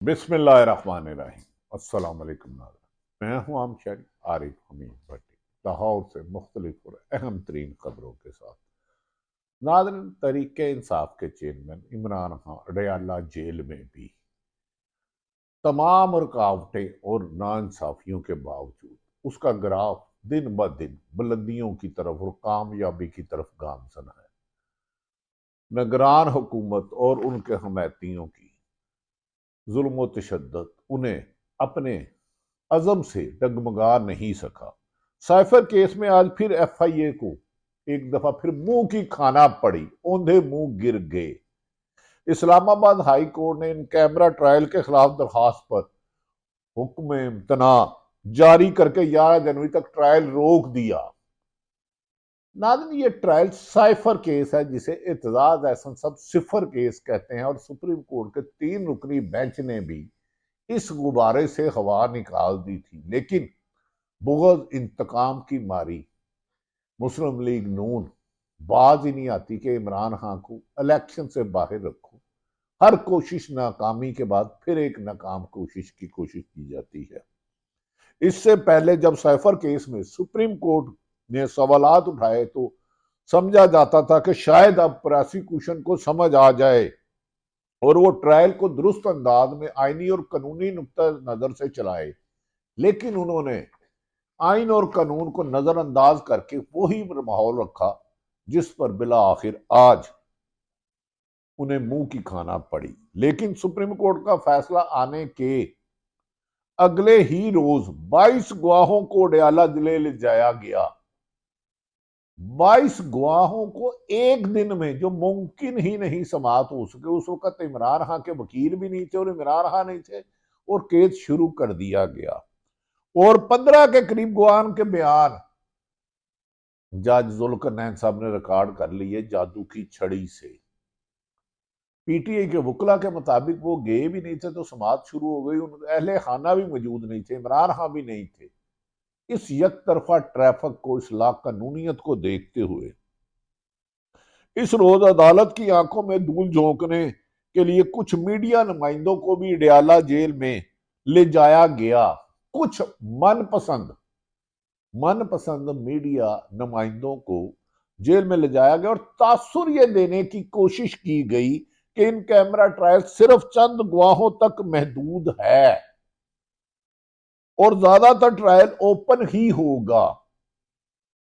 बिस्मिल्लाहिर्रहमानिर्रहीम। अस्सलाम वालेकुम नाज़रीन। मैं हूं आम शहरी आरिफ हमीद भट्टी, लाहौर से मुख्तलिफ और अहम तरीन खबरों के साथ। नाज़रीन, तहरीक इंसाफ के चेयरमैन इमरान खान अडयाला जेल में भी तमाम रुकावटें और नाइंसाफियों के बावजूद उसका ग्राफ दिन ब दिन बुलंदियों की तरफ और कामयाबी की तरफ गामजन है। निगरान हुकूमत और उनके हमायतियों की जुल्म तशद्दुद उन्हें अपने अज़म से डगमगा नहीं सका। साइफर केस में आज फिर एफआईए को एक दफा फिर मुंह की खाना पड़ी, औंधे मुंह गिर गए। इस्लामाबाद हाई कोर्ट ने इन कैमरा ट्रायल के खिलाफ दरखास्त पर हुक्म इम्तना जारी करके 11 जनवरी तक ट्रायल रोक दिया। नाज़रीन, ये ट्रायल साइफर केस है जिसे एतजाज एहसन सब सिफर केस कहते हैं, और सुप्रीम कोर्ट के 3 रुकनी बेंच ने भी इस गुब्बारे से हवा निकाल दी थी। लेकिन बुग़्ज़ इंतकाम की मारी मुस्लिम लीग नून बाज ही नहीं आती कि इमरान खान को इलेक्शन से बाहर रखो। हर कोशिश नाकामी के बाद फिर एक नाकाम कोशिश की जाती है। इससे पहले जब साइफर केस में सुप्रीम कोर्ट ने सवालात उठाए तो समझा जाता था कि शायद अब प्रोसिक्यूशन को समझ आ जाए और वो ट्रायल को दुरुस्त अंदाज में आईनी और कानूनी नुक्ता नजर से चलाए। लेकिन उन्होंने आइन और कानून को नजरअंदाज करके वही माहौल रखा जिस पर बिला आखिर आज उन्हें मुंह की खाना पड़ी। लेकिन सुप्रीम कोर्ट का फैसला आने के अगले ही रोज 22 गवाहों को अडयाला जिले ले जाया गया। 22 गवाहों को एक दिन में, जो मुमकिन ही नहीं समात हो सके। उस वक्त इमरान खान के वकील भी नहीं थे और इमरान खान नहीं थे, और केस शुरू कर दिया गया। और 15 के करीब गवाह के बयान जज जुल्करनैन साहब ने रिकॉर्ड कर लिए जादू की छड़ी से। पीटीआई के वकला के मुताबिक वो गए भी नहीं थे तो समात शुरू हो गई। अहले खाना भी मौजूद नहीं थे, इमरान खान भी नहीं थे। इस एक तरफा ट्रैफिक को, इस लाख कानूनियत को देखते हुए इस रोज अदालत की आंखों में धूल झोंकने के लिए कुछ मीडिया नुमाइंदों को भी अडयाला जेल में ले जाया गया। कुछ मनपसंद मीडिया नुमाइंदों को जेल में ले जाया गया और तासुर ये देने की कोशिश की गई कि इन कैमरा ट्रायल सिर्फ चंद गवाहों तक महदूद है और ज्यादातर ट्रायल ओपन ही होगा।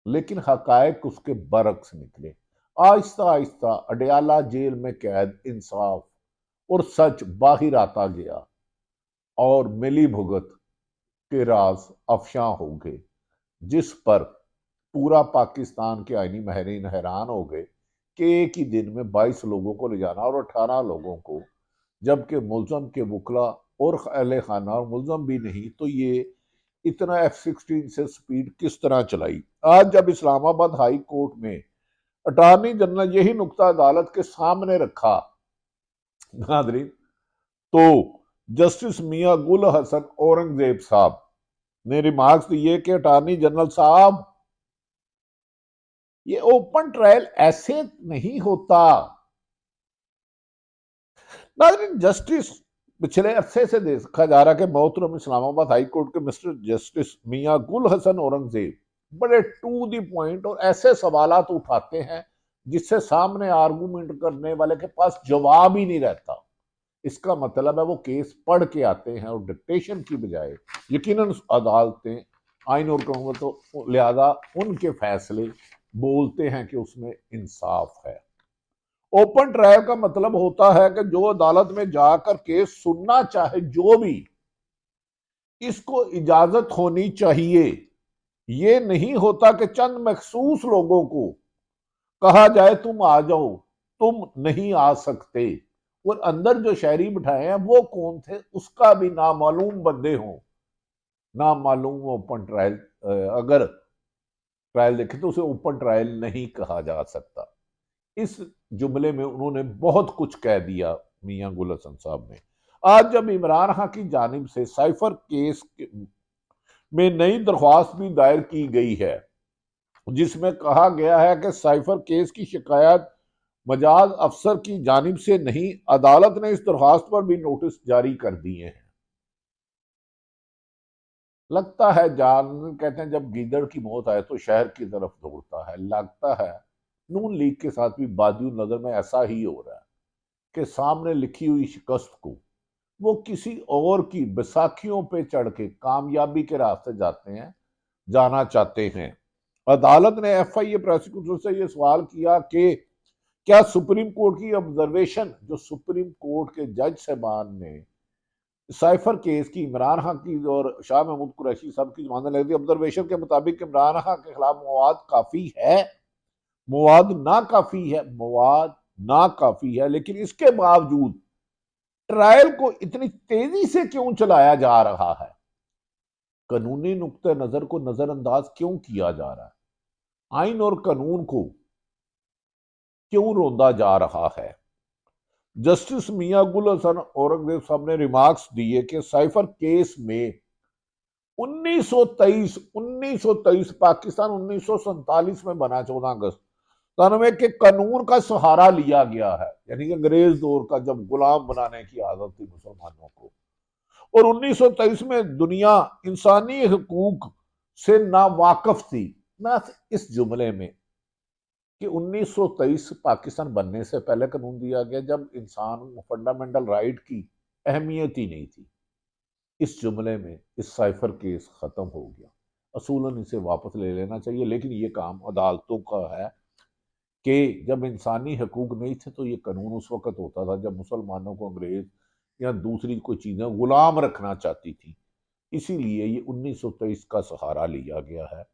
लेकिन हकायक उसके बरक्स निकले। आहिस्ता आहिस्ता अडयाला जेल में कैद इंसाफ और सच बाहर आता गया और मिली भुगत के राज अफशा हो गए, जिस पर पूरा पाकिस्तान के आईनी माहिरीन हैरान हो गए कि एक ही दिन में 22 लोगों को ले जाना और 18 लोगों को, जबकि मुल्जम के वकला और अहले खाना और मुल्जम भी नहीं, तो ये इतना F-16 से स्पीड किस तरह चलाई। आज जब इस्लामाबाद हाई कोर्ट में अटॉर्नी जनरल यही नुक्ता अदालत के सामने रखा नादरीन, तो जस्टिस मियां गुल हसन औरंगजेब साहब ने रिमार्क्स दिए कि अटॉर्नी जनरल साहब, ये ओपन ट्रायल ऐसे नहीं होता। नादरीन, जस्टिस पिछले अरसे से देखा जा रहा है कि मोहतरम इस्लामाबाद हाई कोर्ट के मिस्टर जस्टिस मियां गुल हसन औरंगजेब बड़े टू दी पॉइंट और ऐसे सवालात उठाते हैं जिससे सामने आर्गूमेंट करने वाले के पास जवाब ही नहीं रहता। इसका मतलब है वो केस पढ़ के आते हैं और डिक्टेशन की बजाय। यकीनन अदालतें आइन और कानून, तो लिहाजा उनके फैसले बोलते हैं कि उसमें इंसाफ है। ओपन ट्रायल का मतलब होता है कि जो अदालत में जाकर केस सुनना चाहे जो भी, इसको इजाजत होनी चाहिए। ये नहीं होता कि चंद मखसूस लोगों को कहा जाए तुम आ जाओ, तुम नहीं आ सकते, और अंदर जो शहरी बिठाए हैं वो कौन थे उसका भी नामालूम बंदे हों। नामालूम ओपन ट्रायल, अगर ट्रायल देखे तो उसे ओपन ट्रायल नहीं कहा जा सकता। इस जुमले में उन्होंने बहुत कुछ कह दिया मियां गुल हसन साहब ने। आज जब इमरान खान की जानिब से साइफर केस में नई दरख्वास्त भी दायर की गई है जिसमें कहा गया है कि साइफर केस की शिकायत मजाज अफसर की जानिब से नहीं, अदालत ने इस दरख्वास्त पर भी नोटिस जारी कर दिए हैं। लगता है जान, कहते हैं जब गीदड़ की मौत आए तो शहर की तरफ दौड़ता है। लगता है नून लीग के साथ भी बादियों नजर में ऐसा ही हो रहा है कि सामने लिखी हुई शिकस्त को वो किसी और की बैसाखियों पे चढ़ के कामयाबी के रास्ते जाना चाहते हैं। अदालत ने FIA प्रोसिक्यूटर से यह सवाल किया कि क्या सुप्रीम कोर्ट की ऑब्जर्वेशन, जो सुप्रीम कोर्ट के जज साहबान ने साइफर केस की इमरान खान की और शाह महमूद कुरैशी साहब की जमानत ले दी, ऑब्जर्वेशन के मुताबिक इमरान खान के खिलाफ मवाद काफी है, मवाद ना काफी है, लेकिन इसके बावजूद ट्रायल को इतनी तेजी से क्यों चलाया जा रहा है? कानूनी नुक्ते नजर को नजरअंदाज क्यों किया जा रहा है? आइन और कानून को क्यों रोंदा जा रहा है? जस्टिस मियां गुल हसन औरंगजेब साहब ने रिमार्क्स दिए कि साइफर केस में 1923 पाकिस्तान 1947 में बना, 14 अगस्त 93 के कानून का सहारा लिया गया है, यानी कि अंग्रेज दौर का, जब गुलाम बनाने की आदत थी मुसलमानों को। और 1923 में दुनिया इंसानी हकूक से ना वाकफ थी। ना इस जुमले में कि 1923 पाकिस्तान बनने से पहले कानून दिया गया, जब इंसान फंडामेंटल राइट की अहमियत ही नहीं थी। इस जुमले में इस साइफर केस खत्म हो गया। असूलन इसे वापस ले लेना चाहिए, लेकिन ये काम अदालतों का है कि जब इंसानी हकूक नहीं थे तो ये कानून उस वक्त होता था जब मुसलमानों को अंग्रेज या दूसरी कोई चीजें गुलाम रखना चाहती थी। इसीलिए ये 1923 का सहारा लिया गया है।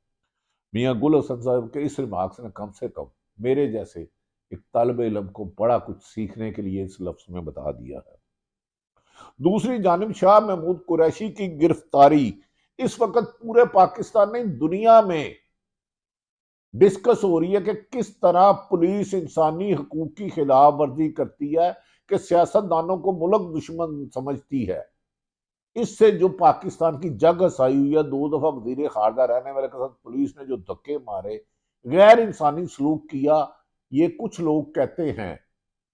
मियां गुल हसन साहब के इस रिमार्क्स ने कम से कम मेरे जैसे एक तालिब इल्म को बड़ा कुछ सीखने के लिए इस लफ्ज में बता दिया है। दूसरी जानिब शाह महमूद कुरैशी की गिरफ्तारी इस वक्त पूरे पाकिस्तान नहीं, दुनिया में डिस्कस हो रही है कि किस तरह पुलिस इंसानी हकूक की खिलाफ वर्जी करती है, कि सियासतदानों को मुल्क दुश्मन समझती है। इससे जो पाकिस्तान की जग हसाई हुई है, 2 दफा वजीर खारजा रहने वाले के साथ पुलिस ने जो धक्के मारे, गैर इंसानी सलूक किया, ये कुछ लोग कहते हैं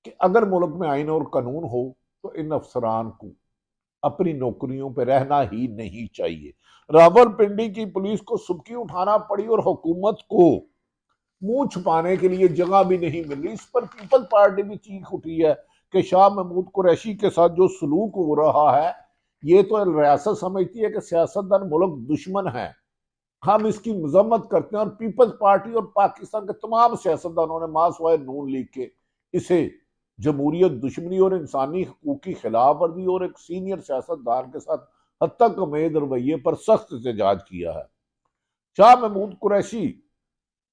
कि अगर मुल्क में आइन और कानून हो तो इन अफसरान को अपनी नौकरियों पर रहना ही नहीं चाहिए। रावलपिंडी की पुलिस को सुबकी उठाना पड़ी और हुकूमत को मुंह छुपाने के लिए जगह भी नहीं मिल रही। इस पर पीपल्स पार्टी भी चीख उठी है कि शाह महमूद कुरैशी के साथ जो सलूक हो रहा है, ये तो रियासत समझती है कि सियासतदान मुल्क दुश्मन है, हम इसकी मजम्मत करते हैं। और पीपल्स पार्टी और पाकिस्तान के तमाम सियासतदानों ने मासवाए नून लीग के इसे जमहूरियत दुश्मनी और इंसानी हकूक की खिलाफ वर्जी और एक सीनियर सियासतदान के साथ हद तक उम्मीद रवैये पर सख्त एहतजाज किया है। शाह महमूद कुरैशी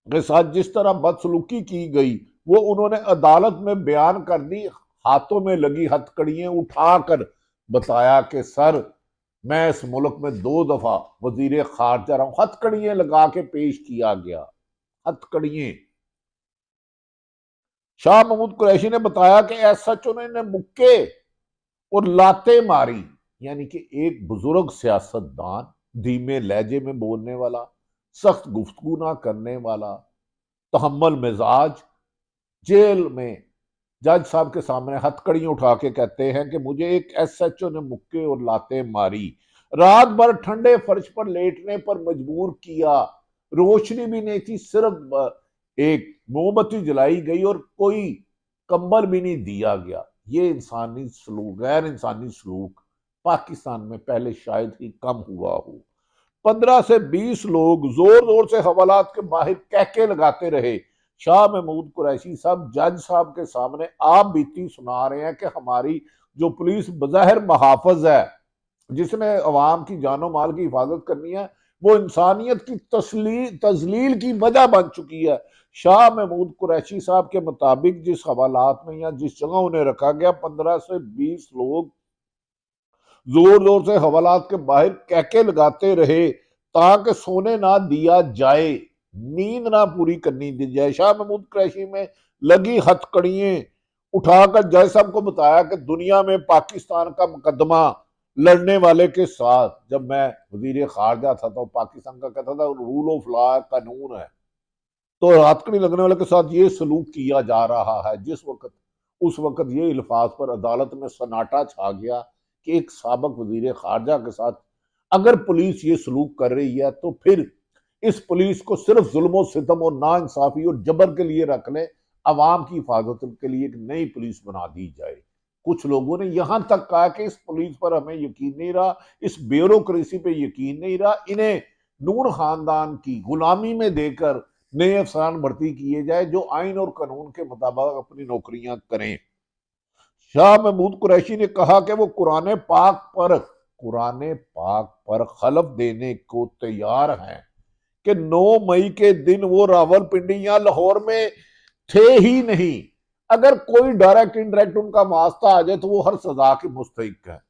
के साथ जिस तरह बदसलूकी की गई वो उन्होंने अदालत में बयान कर दी। हाथों में लगी हथकड़ियां उठाकर बताया कि सर, मैं इस मुल्क में 2 दफा वजीर खारजा रहा हूं। हथकड़ियां लगा के पेश किया गया, हथकड़ियां। शाह महमूद कुरैशी ने बताया कि SHO ने मुक्के और लाते मारी, यानी कि एक बुजुर्ग सियासतदान, धीमे लहजे में बोलने वाला, सख्त गुफ्तगू ना करने वाला, तहम्मुल मिजाज, जेल में जज साहब के सामने हथकड़ियां उठा के कहते हैं कि मुझे एक SHO ने मुक्के और लाते मारी, रात भर ठंडे फर्श पर लेटने पर मजबूर किया, रोशनी भी नहीं थी, सिर्फ एक मोमबत्ती जलाई गई और कोई कंबल भी नहीं दिया गया। ये इंसानी सलूक, गैर इंसानी सलूक पाकिस्तान में पहले शायद ही कम हुआ हो। 15 से 20 लोग जोर जोर से हवालात के बाहर कहके लगाते रहे। शाह महमूद कुरैशी साहब जज साहब के सामने आप बीती सुना रहे हैं कि हमारी जो पुलिस बज़ाहिर मुहाफ़िज़ है, जिसने अवाम की जानो माल की हिफाजत करनी है, वो इंसानियत की तजलील की वजह बन चुकी है। शाह महमूद कुरैशी साहब के मुताबिक जिस हवालात में या जिस जगह उन्हें रखा गया, 15 से 20 लोग जोर जोर से हवालात के बाहर कहके लगाते रहे ताकि सोने ना दिया जाए, नींद ना पूरी करनी दी जाए। शाह महमूद कुरैशी में लगी हथकड़ियां उठाकर जज साहब को बताया कि दुनिया में पाकिस्तान का मुकदमा लड़ने वाले के साथ, जब मैं वजीर खारजा था तो पाकिस्तान का कहता था रूल ऑफ लॉ कानून है, तो हथकड़ी लगने वाले के साथ ये सलूक किया जा रहा है। जिस वक्त उस वक्त ये अल्फाज पर अदालत में सन्नाटा छा गया कि एक साबिक वजीर खारजा के साथ अगर पुलिस ये सलूक कर रही है तो फिर इस पुलिस को सिर्फ जुल्म सितम और नाइंसाफी और जबर के लिए रख ले, अवाम की हिफाजत के लिए एक नई पुलिस बना दी जाए। कुछ लोगों ने यहां तक कहा कि इस पुलिस पर हमें यकीन नहीं रहा, इस ब्यूरोक्रेसी पे यकीन नहीं रहा, इन्हें नूर खानदान की गुलामी में देकर नए अफसरान भर्ती किए जाए जो आइन और कानून के मुताबिक अपनी नौकरियां करें। शाह महमूद कुरैशी ने कहा कि वो कुरान पाक पर खलफ देने को तैयार हैं कि 9 मई के दिन वो रावलपिंडी या लाहौर में थे ही नहीं। अगर कोई डायरेक्ट इनडायरेक्ट उनका वास्ता आ जाए तो वो हर सजा के मुस्तहिक है।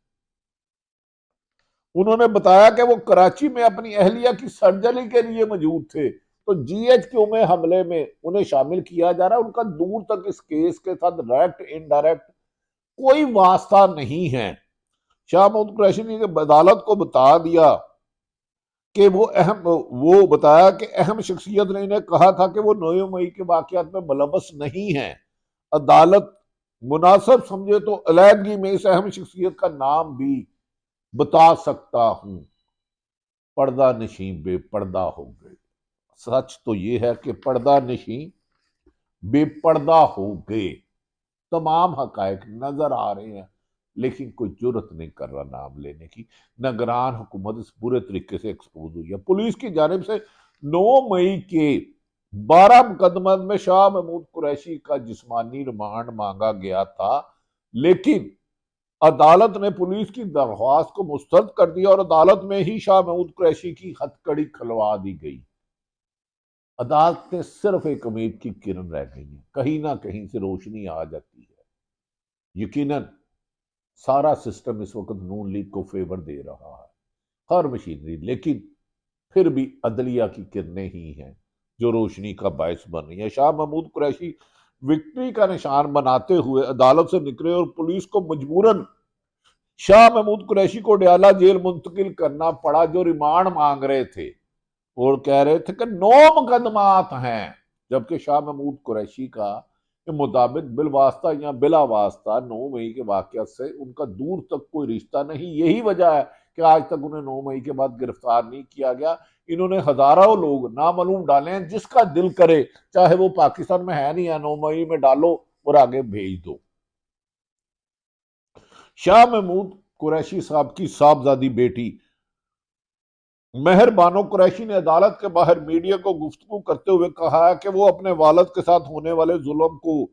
उन्होंने बताया कि वो कराची में अपनी अहलिया की सर्जरी के लिए मौजूद थे, तो जीएचक्यू में हमले में उन्हें शामिल किया जा रहा है। उनका दूर तक इस केस के साथ डायरेक्ट इनडायरेक्ट कोई वास्ता नहीं है। शाह महमूद कुरैशी ने अदालत को बता दिया कि वो बताया कि अहम शख्सियत ने इन्हें कहा था कि वो 9 मई के वाकयात में मुलव्वस नहीं है। अदालत मुनासिब समझे तो अलहदगी में इस अहम शख्सियत का नाम भी बता सकता हूं। पर्दा नशी बेपर्दा हो गए। सच तो ये है कि पर्दा नशी बेपर्दा हो गए। तमाम हकायक नजर आ रहे हैं लेकिन कोई जुर्रत नहीं कर रहा नाम लेने की। निगरान हुकूमत इस बुरे तरीके से एक्सपोज हुई है। पुलिस की जानिब से 9 मई के 12 मुकदमों में शाह महमूद कुरैशी का जिस्मानी रिमांड मांगा गया था, लेकिन अदालत ने पुलिस की दरख्वास्त को मुस्तरद कर दिया और अदालत में ही शाह महमूद कुरैशी की हथकड़ी खुलवा दी गई। अदालत में सिर्फ एक उम्मीद की किरण रह गई है, कहीं ना कहीं से रोशनी आ जाती है। यकीनन सारा सिस्टम इस वक्त नून लीग को फेवर दे रहा है, हर मशीनरी, लेकिन फिर भी अदलिया की किरणें ही हैं जो रोशनी का बायस बन रही है। शाह महमूद कुरैशी विक्ट्री का निशान बनाते हुए अदालत से निकले और पुलिस को मजबूरन शाह महमूद कुरैशी को डयाला जेल मुंतकिल करना पड़ा, जो रिमांड मांग रहे थे और कह रहे थे कि 9 मुकदमात हैं, जबकि शाह महमूद कुरैशी का के मुताबिक बिलवास्ता या बिला वास्ता 9 मई के वाकयात से उनका दूर तक कोई रिश्ता नहीं। यही वजह है कि आज तक उन्हें 9 मई के बाद गिरफ्तार नहीं किया गया। इन्होंने हजारों लोग नामालूम डाले हैं, जिसका दिल करे चाहे वो पाकिस्तान में है नहीं है, 9 मई में डालो और आगे भेज दो। शाह महमूद कुरैशी साहब की साहबजादी बेटी मेहर बानो कुरैशी ने अदालत के बाहर मीडिया को गुफ्तगू करते हुए कहा है कि वो अपने वालिद के साथ होने वाले जुल्म को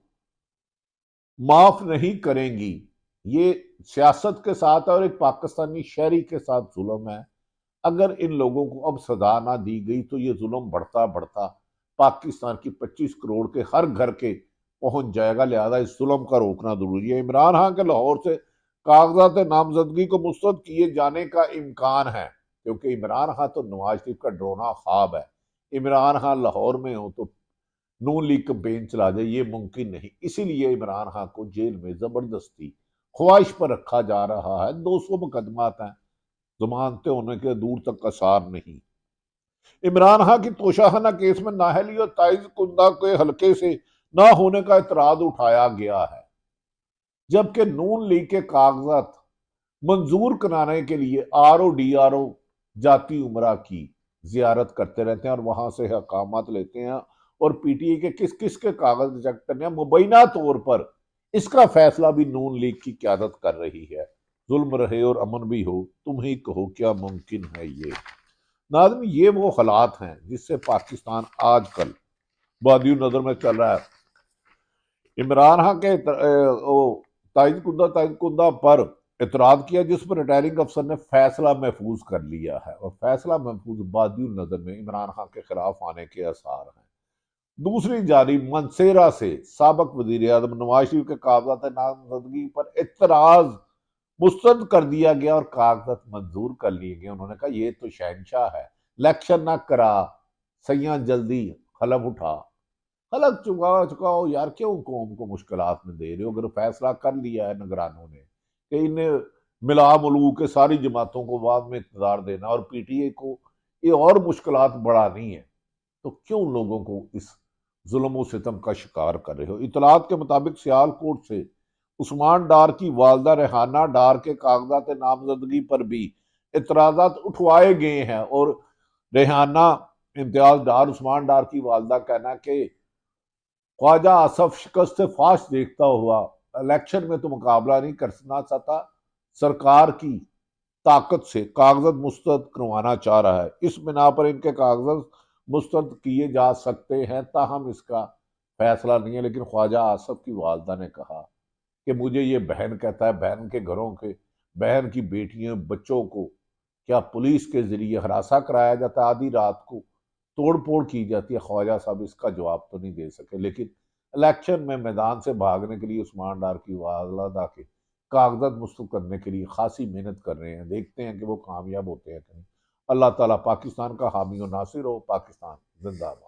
माफ नहीं करेंगी। ये सियासत के साथ और एक पाकिस्तानी शहरी के साथ जुल्म है। अगर इन लोगों को अब सजा ना दी गई तो ये जुल्म बढ़ता बढ़ता पाकिस्तान की 25 करोड़ के हर घर के पहुंच जाएगा। लिहाजा इस जुल्म का रोकना जरूरी है। इमरान खान के लाहौर से कागजात नामजदगी को मुस्तरद किए जाने का इम्कान है, क्योंकि इमरान खान तो नवाज शरीफ का डरोना ख्वाब है। इमरान खान लाहौर में हो तो नून लीग कैंपेन चला जाए, ये मुमकिन नहीं। इसीलिए इमरान खान को जेल में जबरदस्ती ख्वाहिश पर रखा जा रहा है। 200 मुकदमात हैं, जमानतें होने के दूर तक आसार नहीं। इमरान खान की तोशाखाना केस में नाहली और ताइज कुंदा के हल्के से ना होने का इतराज उठाया गया है, जबकि नून लीग के कागजात मंजूर कराने के लिए RO DRO जाती उमरा की जियारत करते रहते हैं और वहां से हकामात लेते हैं और PTI के किस किस के कागज रिजेक्ट करने हैं। मुबैना तौर पर इसका फैसला भी नून लीग की क्यादत कर रही है। जुल्म रहे और अमन भी हो, तुम ही कहो क्या मुमकिन है ये। नाज़रीन, ये वो हालात हैं जिससे पाकिस्तान आजकल बादियों नजर में चल रहा है। इमरान खान के ताइज कुंदा पर एतराज किया, जिस पर रिटायरिंग अफसर ने फैसला महफूज कर लिया है और फैसला महफूज बादियों नजर में इमरान खान के खिलाफ आने के आसार हैं। दूसरी जानिब मनसेरा से साबिक वजीर आजम नवाज शरीफ के कागजात नामजदगी पर एतराज मुस्तरद कर दिया गया और कागजात मंजूर कर लिए गए। उन्होंने कहा ये तो शहनशाह है, इलेक्शन ना करा, सैया जल्दी हलफ उठा। हलफ चुकाओ यार, क्यों कौम को मुश्किलात में दे रहे हो। अगर फैसला कर लिया है निगरानों ने कि इन्हें मिला मुलू के सारी जमातों को बाद में इक़्तिदार देना और PTI को ये और मुश्किलात बढ़ानी है, तो क्यों लोगों को इस जुल्म सितम का शिकार कर रहे हो। इतलात के मुताबिक सियालकोट से उस्मान डार की वालदा रेहाना डार के कागजात नामजदगी पर भी इतराजात उठवाए गए हैं और रेहाना इम्तियाज डार उस्मान डार की वालदा कहना कि ख्वाजा आसफ शिकस्त से फाश देखता हुआ इलेक्शन में तो मुकाबला नहीं करना चाहता, सरकार की ताकत से कागजात मुस्तरद करवाना चाह रहा है। इस बिना पर इनके कागजात मुस्तरद किए जा सकते हैं, ताहम इसका फैसला नहीं है। लेकिन ख्वाजा आसफ की वालदा ने कहा कि मुझे ये बहन कहता है, बहन के घरों के, बहन की बेटियां बच्चों को क्या पुलिस के जरिए हरासा कराया जाता है, आधी रात को तोड़ फोड़ की जाती है। ख्वाजा साहब इसका जवाब तो नहीं दे सके, लेकिन इलेक्शन में मैदान से भागने के लिए उस्मान डार की वालदा के कागजात मुस्तरद करने के लिए खासी मेहनत कर रहे हैं। देखते हैं कि वो कामयाब होते हैं कि नहीं। अल्लाह ताला पाकिस्तान का हामी और नासिर हो। पाकिस्तान जिंदाबाद।